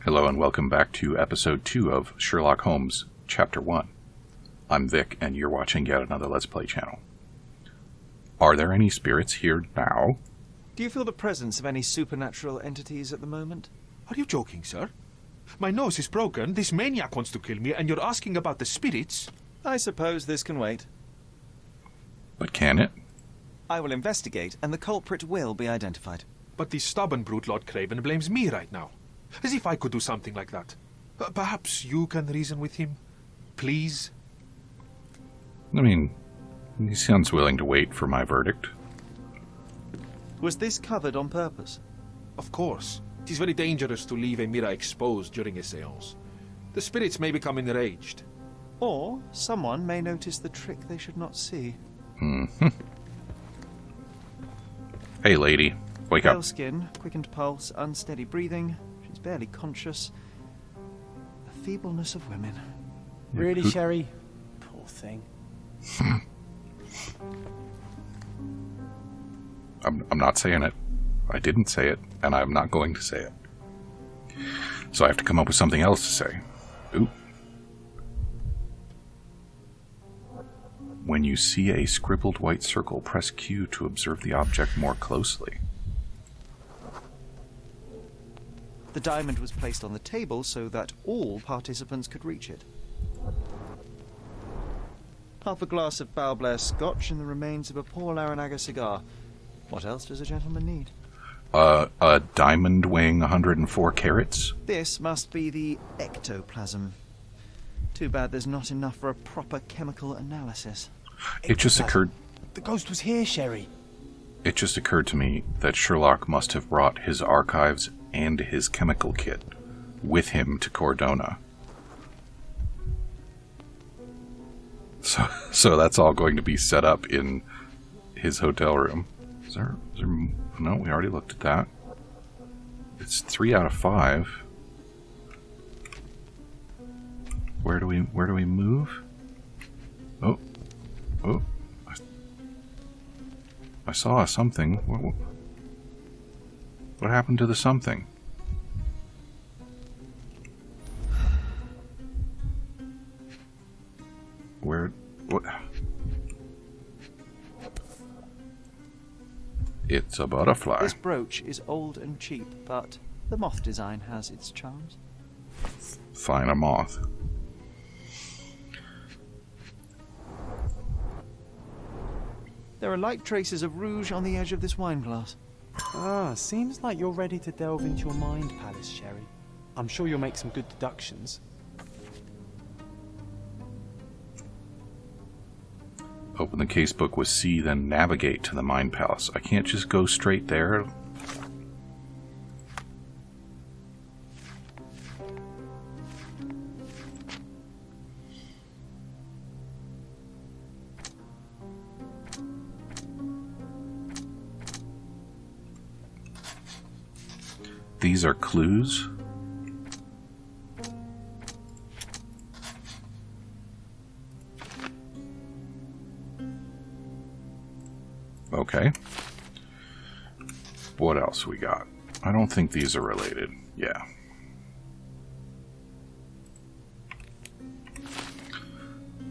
Hello and welcome back to Episode 2 of Sherlock Holmes, Chapter 1. I'm Vic, and you're watching yet another Let's Play channel. Are there any spirits here now? Do you feel the presence of any supernatural entities at the moment? Are you joking, sir? My nose is broken, this maniac wants to kill me, and you're asking about the spirits? I suppose this can wait. But can it? I will investigate, and the culprit will be identified. But the stubborn brute Lord Craven blames me right now. As if I could do something like that. Perhaps you can reason with him? Please? I mean, he sounds willing to wait for my verdict. Was this covered on purpose? Of course. It is very dangerous to leave a mirror exposed during a séance. The spirits may become enraged. Or someone may notice the trick they should not see. Mm-hmm. Hey, lady. Wake up. Pale skin, quickened pulse, unsteady breathing. She's barely conscious. The feebleness of women. Really, Sherry? Poor thing. I'm not saying it. I didn't say it, and I'm not going to say it. So I have to come up with something else to say. Ooh. When you see a scribbled white circle, press Q to observe the object more closely. The diamond was placed on the table so that all participants could reach it. Half a glass of Balblair Scotch and the remains of a poor Laranaga cigar. What else does a gentleman need? A diamond weighing 104 carats? This must be the ectoplasm. Too bad there's not enough for a proper chemical analysis. It just occurred... The ghost was here, Sherry. It just occurred to me that Sherlock must have brought his archives and his chemical kit with him to Cordona. So that's all going to be set up in his hotel room. Is there no, we already looked at that. It's 3 out of 5. Where do we move? Oh. I saw something. What happened to the something? What? It's a butterfly. This brooch is old and cheap, but the moth design has its charms. Fine, a moth. There are light traces of rouge on the edge of this wine glass. Ah, seems like you're ready to delve into your mind palace, Sherry. I'm sure you'll make some good deductions. Open the casebook with C, then navigate to the Mind Palace. I can't just go straight there. These are clues. Okay. What else we got? I don't think these are related. Yeah.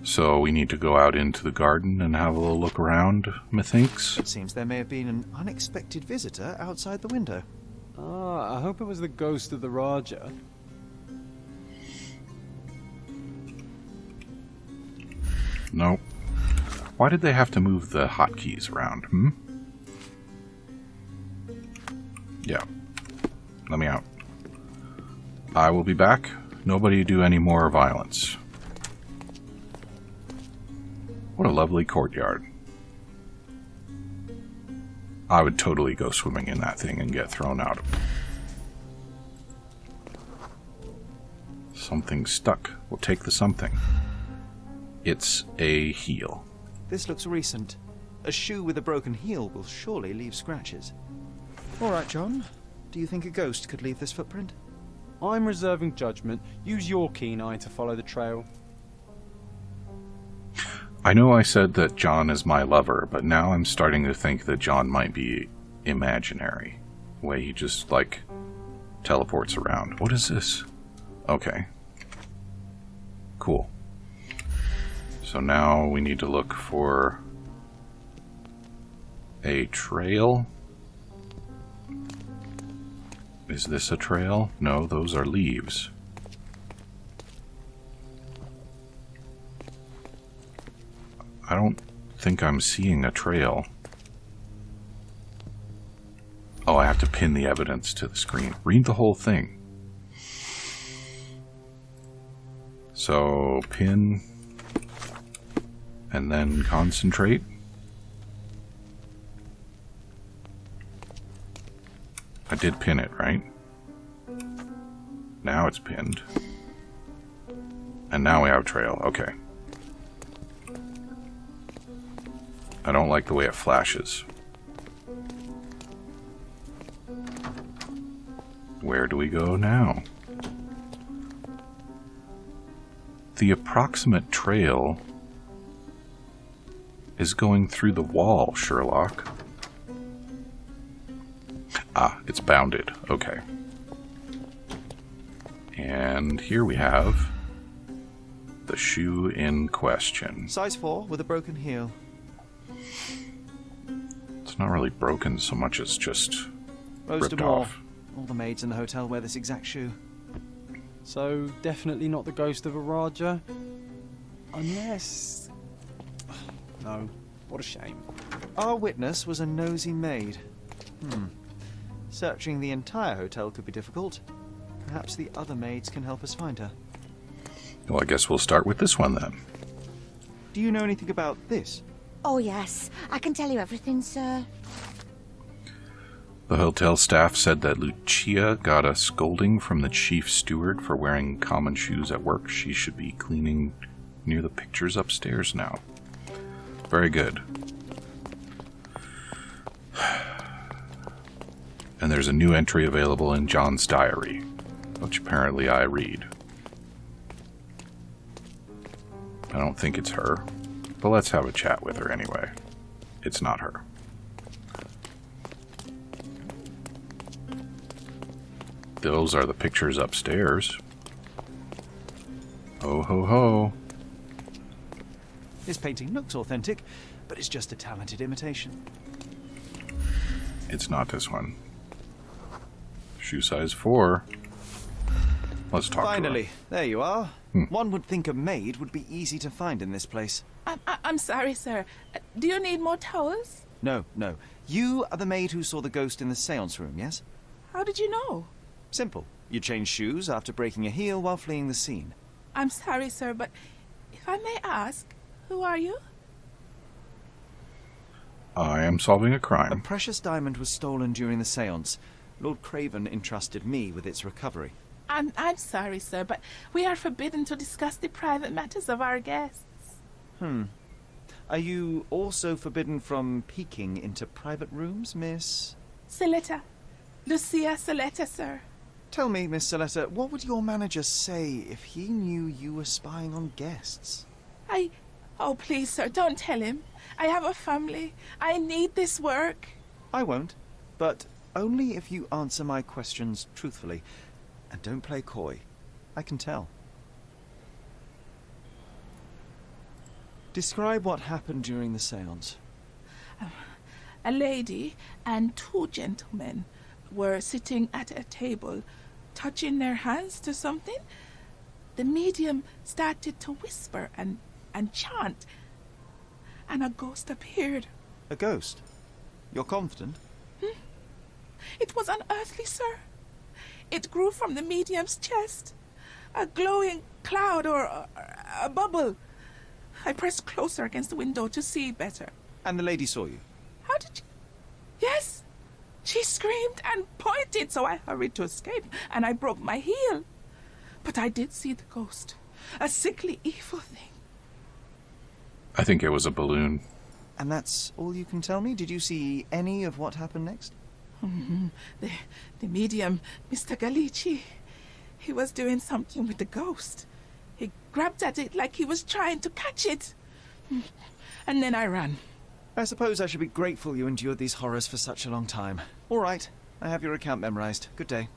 So we need to go out into the garden and have a little look around, methinks. It seems there may have been an unexpected visitor outside the window. Ah, I hope it was the ghost of the Raja. Nope. Why did they have to move the hotkeys around, Yeah. Let me out. I will be back. Nobody do any more violence. What a lovely courtyard. I would totally go swimming in that thing and get thrown out of it. Something stuck. We'll take the something. It's a heel. This looks recent. A shoe with a broken heel will surely leave scratches. All right, John. Do you think a ghost could leave this footprint? I'm reserving judgment. Use your keen eye to follow the trail. I know I said that John is my lover, but now I'm starting to think that John might be imaginary. The way he just, like, teleports around. What is this? Okay. Cool. So now we need to look for a trail. Is this a trail? No, those are leaves. I don't think I'm seeing a trail. Oh, I have to pin the evidence to the screen. Read the whole thing. So, pin, and then concentrate. I did pin it, right? Now it's pinned. And now we have trail. Okay. I don't like the way it flashes. Where do we go now? The approximate trail is going through the wall, Sherlock. Ah, it's bounded. Okay. And here we have the shoe in question. Size 4 with a broken heel. It's not really broken so much as just Rose ripped Moore. off. All the maids in the hotel wear this exact shoe. So, definitely not the ghost of a Raja? Unless... No, what a shame. Our witness was a nosy maid. Searching the entire hotel could be difficult. Perhaps the other maids can help us find her. Well, I guess we'll start with this one then. Do you know anything about this? Oh, yes. I can tell you everything, sir. The hotel staff said that Lucia got a scolding from the chief steward for wearing common shoes at work. She should be cleaning near the pictures upstairs now. Very good. And there's a new entry available in John's diary, which apparently I read. I don't think it's her, but let's have a chat with her anyway. It's not her. Those are the pictures upstairs. Ho ho ho. This painting looks authentic, but it's just a talented imitation. It's not this one. Shoe size 4. Let's talk Finally, to her. there you are. One would think a maid would be easy to find in this place. I'm sorry, sir. Do you need more towels? No. You are the maid who saw the ghost in the seance room, yes? How did you know? Simple. You changed shoes after breaking a heel while fleeing the scene. I'm sorry, sir, but if I may ask, who are you? I am solving a A crime. precious diamond was stolen during the seance. Lord Craven entrusted me with its recovery. I'm sorry, sir, but we are forbidden to discuss the private matters of our guests. Are you also forbidden from peeking into private rooms, Miss? Saletta. Lucia Saletta, sir. Tell me, Miss Saletta, what would your manager say if he knew you were spying on guests? Oh, please, sir, don't tell him. I have a family. I need this work. I won't, but only if you answer my questions truthfully. And don't play coy. I can tell. Describe what happened during the seance. A lady and 2 gentlemen were sitting at a table, touching their hands to something. The medium started to whisper and chant, and a ghost appeared. A ghost? You're confident? It was unearthly, sir. It grew from the medium's chest, a glowing cloud or a bubble. I pressed closer against the window to see better. And the lady saw you? How did you... Yes! She screamed and pointed, so I hurried to escape, and I broke my heel. But I did see the ghost, a sickly, evil thing. I think it was a balloon. And that's all you can tell me? Did you see any of what happened next? The medium, Mr. Galici, he was doing something with the ghost. He grabbed at it like he was trying to catch it. And then I ran. I suppose I should be grateful you endured these horrors for such a long time. All right, I have your account memorized. Good day.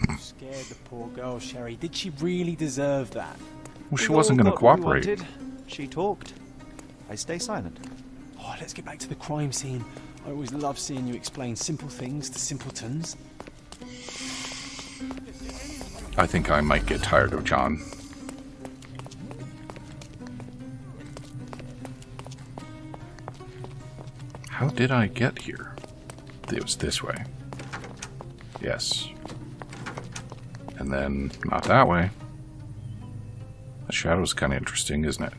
You scared the poor girl, Sherry. Did she really deserve that? Well, she We wasn't all going to got what we cooperate. wanted. She talked. I stay silent. Oh, let's get back to the crime scene. I always love seeing you explain simple things to simpletons. I think I might get tired of John. How did I get here? It was this way. Yes. And then not that way. The shadow's kind of interesting, isn't it?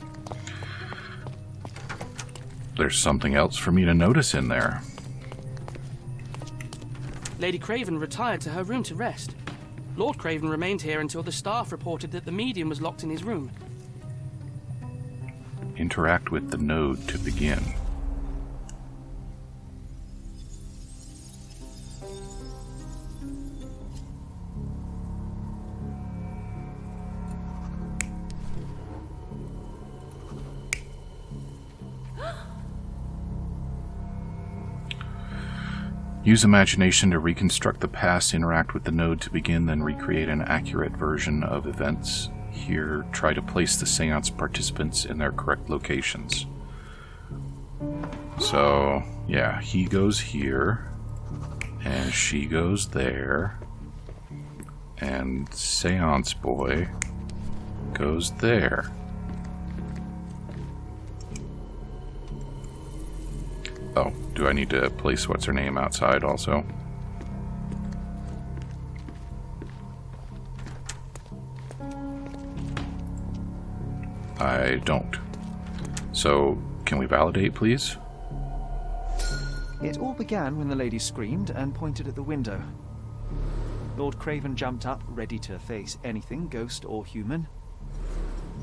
There's something else for me to notice in there. Lady Craven retired to her room to rest. Lord Craven remained here until the staff reported that the medium was locked in his room. Interact with the node to begin. Use imagination to reconstruct the past, interact with the node to begin, then recreate an accurate version of events. Here, try to place the seance participants in their correct locations. So, yeah, he goes here, and she goes there, and Seance Boy goes there. Oh, do I need to place what's her name outside also? I don't. So, can we validate, please? It all began when the lady screamed and pointed at the window. Lord Craven jumped up, ready to face anything, ghost or human.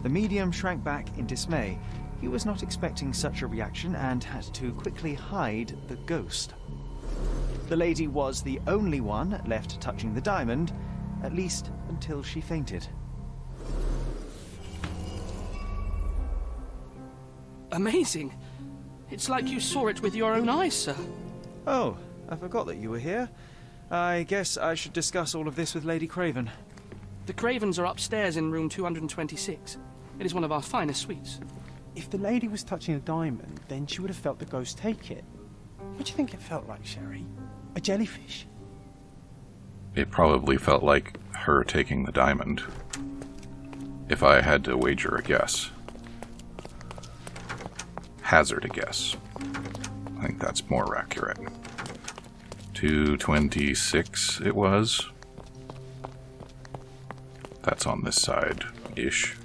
The medium shrank back in dismay. He was not expecting such a reaction and had to quickly hide the ghost. The lady was the only one left touching the diamond, at least until she fainted. Amazing. It's like you saw it with your own eyes, sir. Oh, I forgot that you were here. I guess I should discuss all of this with Lady Craven. The Cravens are upstairs in room 226. It is one of our finest suites. If the lady was touching a diamond, then she would have felt the ghost take it. What do you think it felt like, Sherry? A jellyfish? It probably felt like her taking the diamond. If I had to wager a guess. Hazard a guess. I think that's more accurate. 226 it was. That's on this side-ish.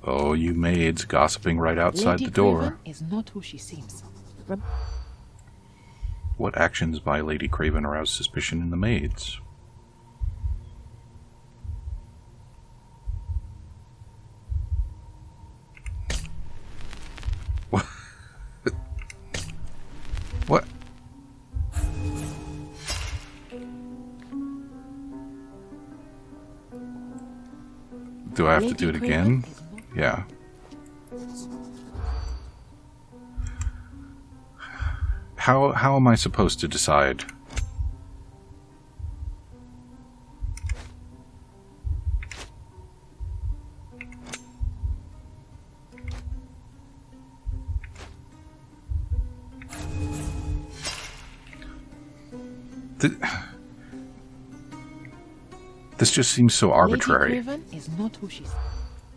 Oh, you maids gossiping right outside Lady the door. Craven is not who she seems. What actions by Lady Craven arouse suspicion in the maids? What? What? Do I have to do it again? Yeah. How am I supposed to decide? This just seems so arbitrary. Lady Craven is not who she seems.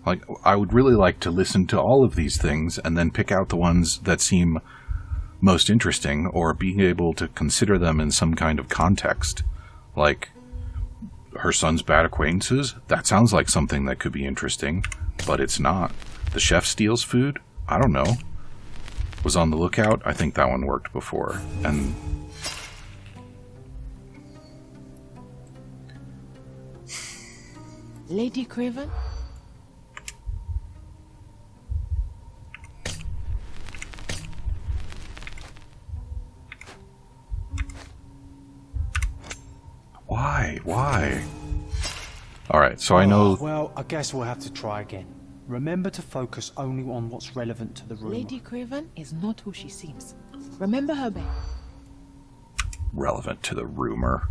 Like, I would really like to listen to all of these things and then pick out the ones that seem most interesting, or being able to consider them in some kind of context. Like, her son's bad acquaintances? That sounds like something that could be interesting, but it's not. The chef steals food? I don't know. Was on the lookout? I think that one worked before. And Lady Craven? Why? Alright, so I know... Well, I guess we'll have to try again. Remember to focus only on what's relevant to the room. Lady Craven is not who she seems. Remember her back. relevant to the rumor.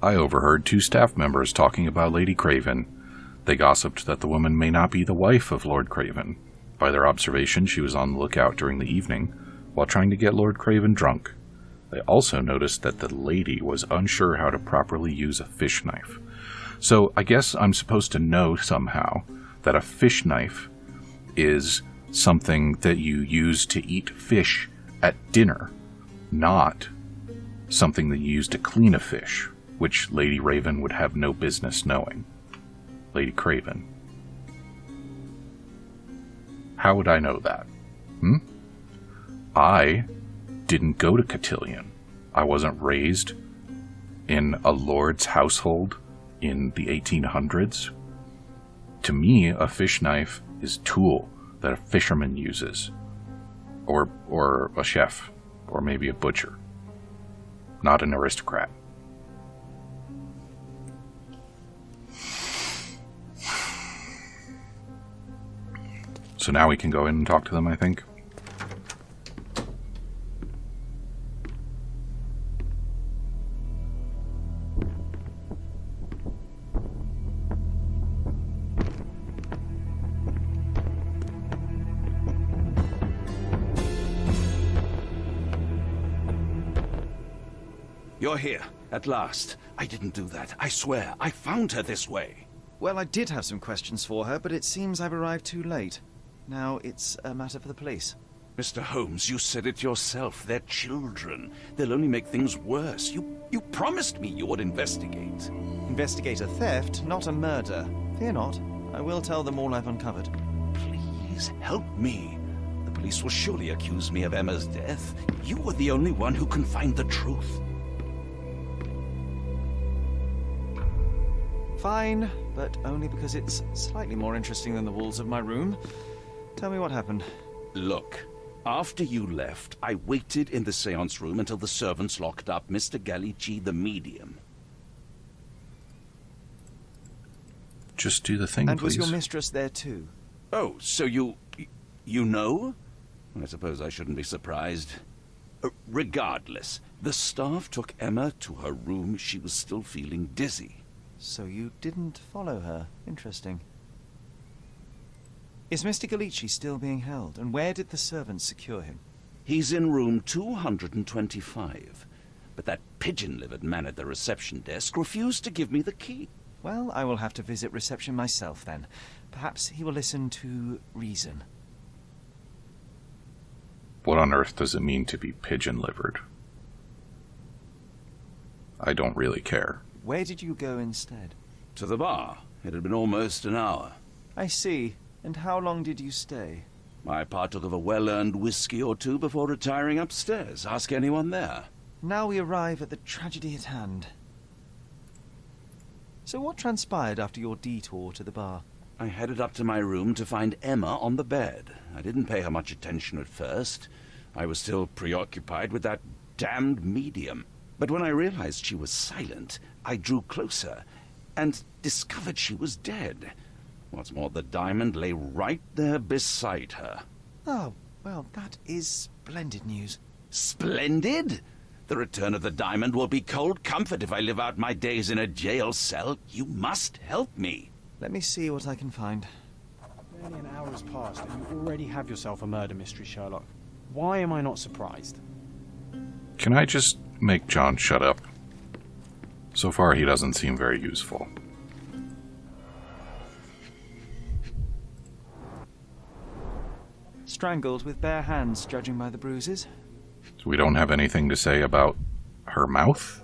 I overheard 2 staff members talking about Lady Craven. They gossiped that the woman may not be the wife of Lord Craven. By their observation, she was on the lookout during the evening while trying to get Lord Craven drunk. They also noticed that the lady was unsure how to properly use a fish knife. So I guess I'm supposed to know somehow that a fish knife is something that you use to eat fish at dinner, not something that you use to clean a fish, which Lady Raven would have no business knowing. Lady Craven. How would I know that? I didn't go to Cotillion. I wasn't raised in a lord's household in the 1800s. To me, a fish knife is a tool that a fisherman uses, or a chef, or maybe a butcher, not an aristocrat. So now we can go in and talk to them, I think. You're here, at last. I didn't do that. I swear, I found her this way. Well, I did have some questions for her, but it seems I've arrived too late. Now it's a matter for the police. Mr. Holmes, you said it yourself. They're children. They'll only make things worse. You promised me you would investigate. Investigate a theft, not a murder. Fear not. I will tell them all I've uncovered. Please, help me. The police will surely accuse me of Emma's death. You were the only one who can find the truth. Fine, but only because it's slightly more interesting than the walls of my room. Tell me what happened. Look, after you left, I waited in the seance room until the servants locked up Mr. Gallici, the medium. Just do the thing, and please. Was your mistress there too? Oh, so you know? I suppose I shouldn't be surprised. Regardless, the staff took Emma to her room. She was still feeling dizzy. So you didn't follow her. Interesting. Is Mr. Gallici still being held? And where did the servants secure him? He's in room 225. But that pigeon-livered man at the reception desk refused to give me the key. Well, I will have to visit reception myself then. Perhaps he will listen to reason. What on earth does it mean to be pigeon-livered? I don't really care. Where did you go instead? To the bar. It had been almost an hour. I see. And how long did you stay? I partook of a well-earned whiskey or two before retiring upstairs. Ask anyone there. Now we arrive at the tragedy at hand. So what transpired after your detour to the bar? I headed up to my room to find Emma on the bed. I didn't pay her much attention at first. I was still preoccupied with that damned medium. But when I realized she was silent, I drew closer and discovered she was dead. What's more, the diamond lay right there beside her. Oh, well, that is splendid news. Splendid? The return of the diamond will be cold comfort if I live out my days in a jail cell. You must help me. Let me see what I can find. Nearly an hour has passed and you already have yourself a murder mystery, Sherlock. Why am I not surprised? Can I just make John shut up? So far, he doesn't seem very useful. Strangled with bare hands, judging by the bruises. So we don't have anything to say about her mouth?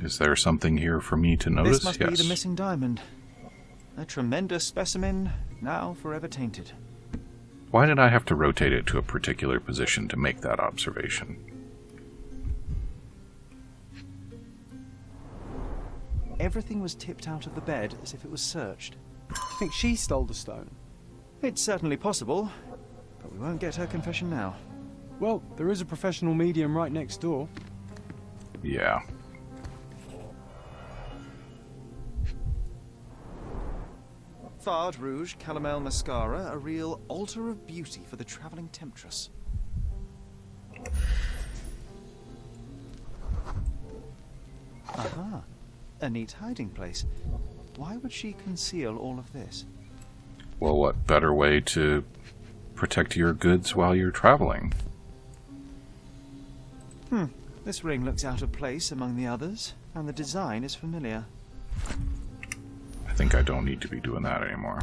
Is there something here for me to notice? This must be the missing diamond. A tremendous specimen, now forever tainted. Why did I have to rotate it to a particular position to make that observation? Everything was tipped out of the bed as if it was searched. Do you think she stole the stone? It's certainly possible, but we won't get her confession now. Well, there is a professional medium right next door. Yeah. Fard Rouge Calomel Mascara, a real altar of beauty for the travelling temptress. Aha, a neat hiding place. Why would she conceal all of this? Well, what better way to protect your goods while you're traveling? This ring looks out of place among the others, and the design is familiar. I think I don't need to be doing that anymore.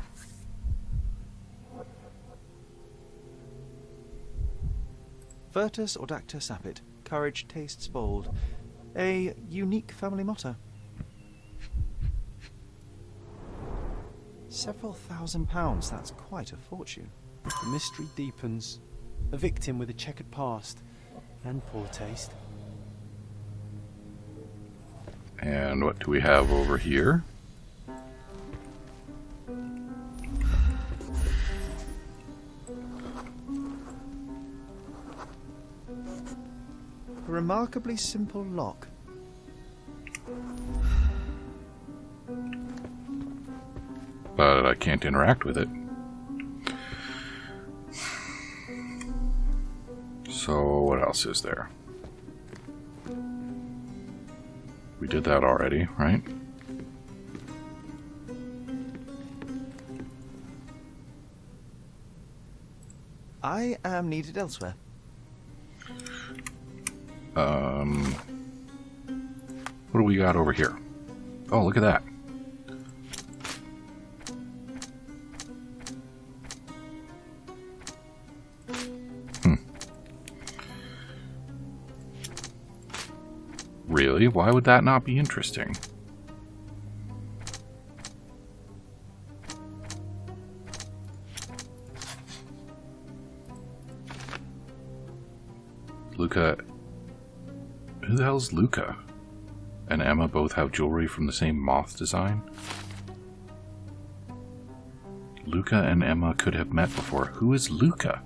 Virtus Audacta Sapit, courage tastes bold. A unique family motto. Several £1,000s, that's quite a fortune. The mystery deepens. A victim with a checkered past and poor taste. And what do we have over here? A remarkably simple lock. But I can't interact with it. So what else is there? We did that already, right? I am needed elsewhere. What do we got over here? Oh, look at that. Really? Why would that not be interesting? Luca... Who the hell's Luca? And Emma both have jewelry from the same moth design? Luca and Emma could have met before. Who is Luca?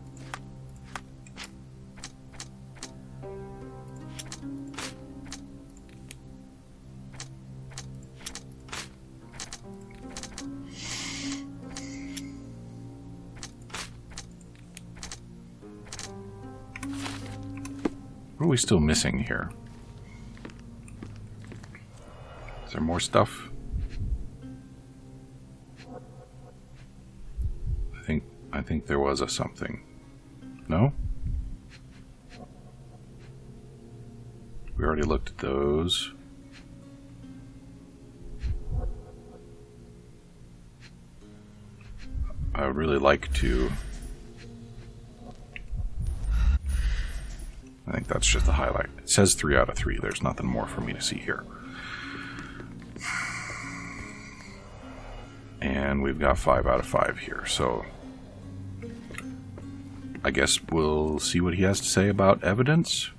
What are we still missing here? Is there more stuff? I think there was a something. No? We already looked at those. I would really like to... I think that's just the highlight. It says 3 out of 3. There's nothing more for me to see here. And we've got 5 out of 5 here, so I guess we'll see what he has to say about evidence.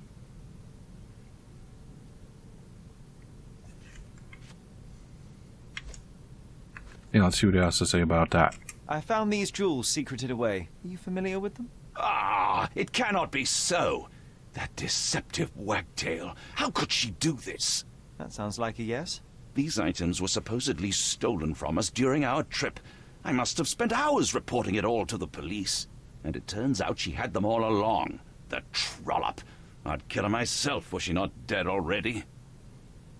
Yeah, let's see what he has to say about that. I found these jewels secreted away. Are you familiar with them? Ah, it cannot be so. That deceptive wagtail. How could she do this? That sounds like a yes. These items were supposedly stolen from us during our trip. I must have spent hours reporting it all to the police. And it turns out she had them all along. The trollop. I'd kill her myself, was she not dead already?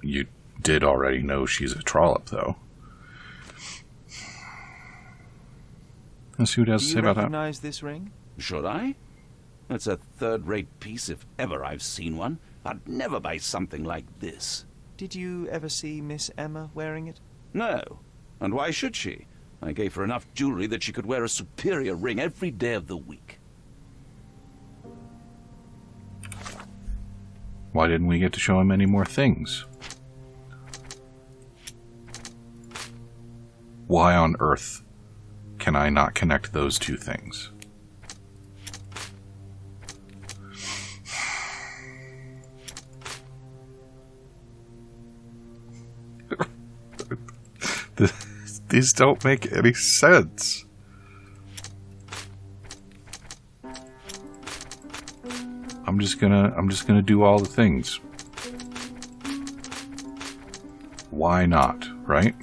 You did already know she's a trollop, though. Let's see what he has to say about that. Do you recognize this ring? Should I? It's a third-rate piece if ever I've seen one. I'd never buy something like this. Did you ever see Miss Emma wearing it? No. And why should she? I gave her enough jewelry that she could wear a superior ring every day of the week. Why didn't we get to show him any more things? Why on earth can I not connect those two things? These don't make any sense. I'm just gonna do all the things. Why not, right?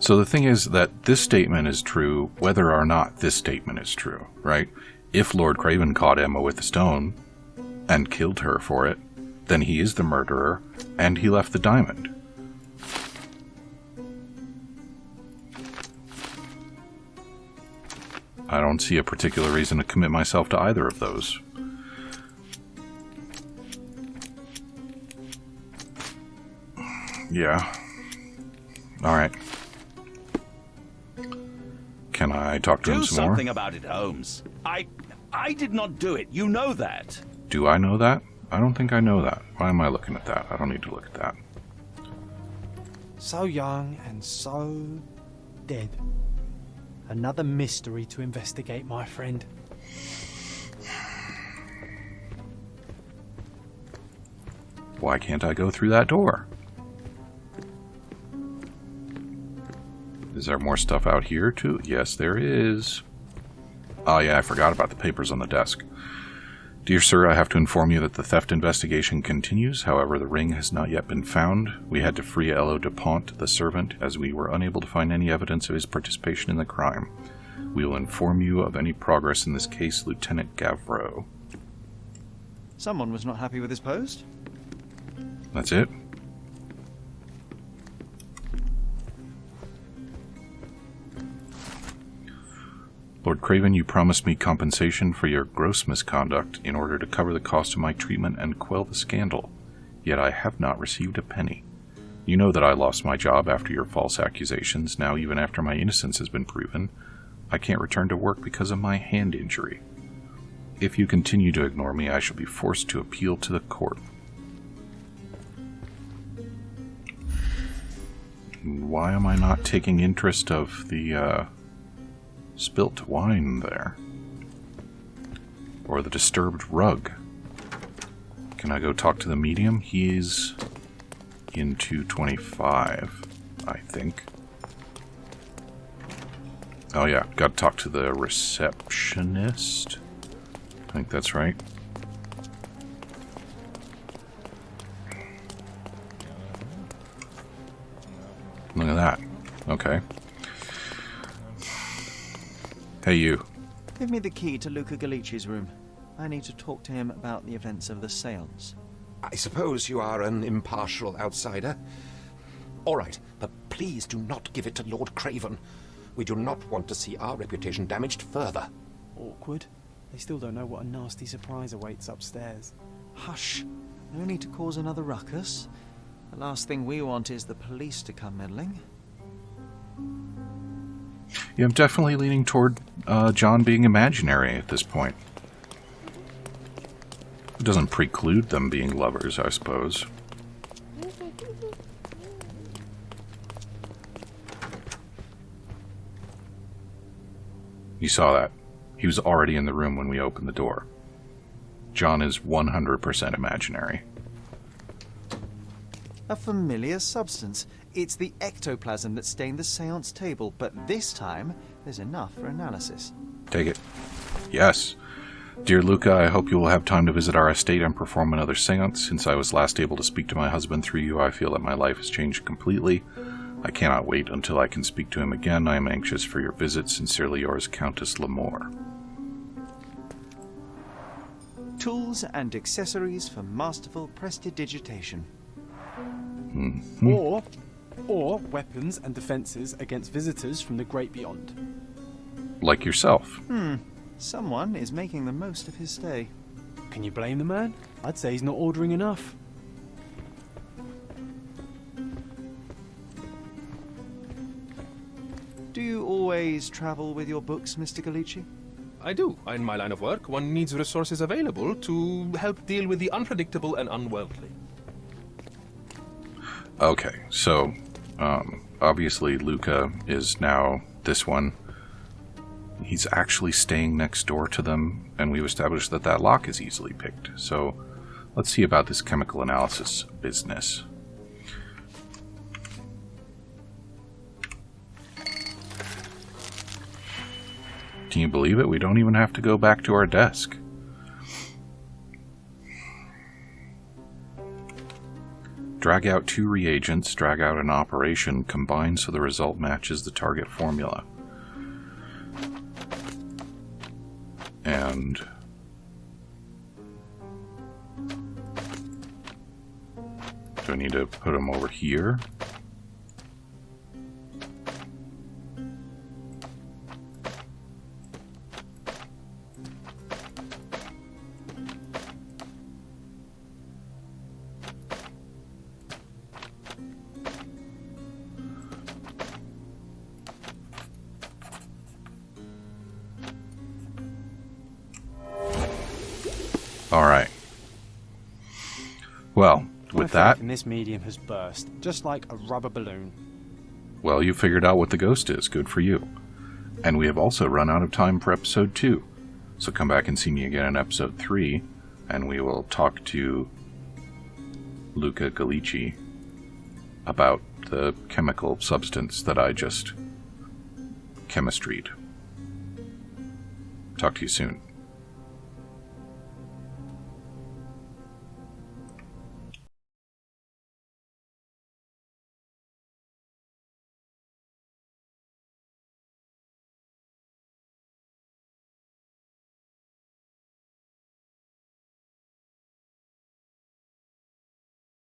So the thing is that this statement is true whether or not this statement is true, right? If Lord Craven caught Emma with the stone and killed her for it, then he is the murderer and he left the diamond. I don't see a particular reason to commit myself to either of those. Yeah. Alright. Can I talk to him some more? Do something about it, Holmes. I did not do it. You know that. Do I know that? I don't think I know that. Why am I looking at that? I don't need to look at that. So young and so dead. Another mystery to investigate, my friend. Why can't I go through that door? Is there more stuff out here too? Yes, there is. Oh yeah, I forgot about the papers on the desk. Dear sir, I have to inform you that the theft investigation continues. However, the ring has not yet been found. We had to free Elo DuPont, the servant, as we were unable to find any evidence of his participation in the crime. We will inform you of any progress in this case, Lieutenant Gavreau. Someone was not happy with his post. That's it? Lord Craven, you promised me compensation for your gross misconduct in order to cover the cost of my treatment and quell the scandal. Yet I have not received a penny. You know that I lost my job after your false accusations. Now, even after my innocence has been proven, I can't return to work because of my hand injury. If you continue to ignore me, I shall be forced to appeal to the court. Why am I not taking interest of the, spilt wine there? Or the disturbed rug? Can I go talk to the medium? He's in 225, I think. Oh yeah, gotta talk to the receptionist. I think that's right. Look at that. Okay. Hey, you. Give me the key to Luca Galici's room. I need to talk to him about the events of the séance. I suppose you are an impartial outsider. All right, but please do not give it to Lord Craven. We do not want to see our reputation damaged further. Awkward. They still don't know what a nasty surprise awaits upstairs. Hush. No need to cause another ruckus. The last thing we want is the police to come meddling. Yeah, I'm definitely leaning toward John being imaginary at this point. It doesn't preclude them being lovers, I suppose. You saw that. He was already in the room when we opened the door. John is 100% imaginary. A familiar substance. It's the ectoplasm that stained the séance table, but this time there's enough for analysis. Take it. Yes. Dear Luca, I hope you will have time to visit our estate and perform another séance. Since I was last able to speak to my husband through you, I feel that my life has changed completely. I cannot wait until I can speak to him again. I am anxious for your visit. Sincerely yours, Countess Lamore. Tools and accessories for masterful prestidigitation. Mm-hmm. Or weapons and defenses against visitors from the great beyond. Like yourself. Someone is making the most of his stay. Can you blame the man? I'd say he's not ordering enough. Do you always travel with your books, Mr. Galici? I do. In my line of work, one needs resources available to help deal with the unpredictable and unworldly. Okay, so, obviously Luca is now this one. He's actually staying next door to them, and we've established that that lock is easily picked. So, let's see about this chemical analysis business. Can you believe it? We don't even have to go back to our desk. Drag out 2 reagents, drag out an operation, combine so the result matches the target formula. And do I need to put them over here? Alright. Well, with that... And this medium has burst, just like a rubber balloon. Well, you figured out what the ghost is. Good for you. And we have also run out of time for episode 2. So come back and see me again in episode 3, and we will talk to Luca Gallici about the chemical substance that I just chemistried. Talk to you soon.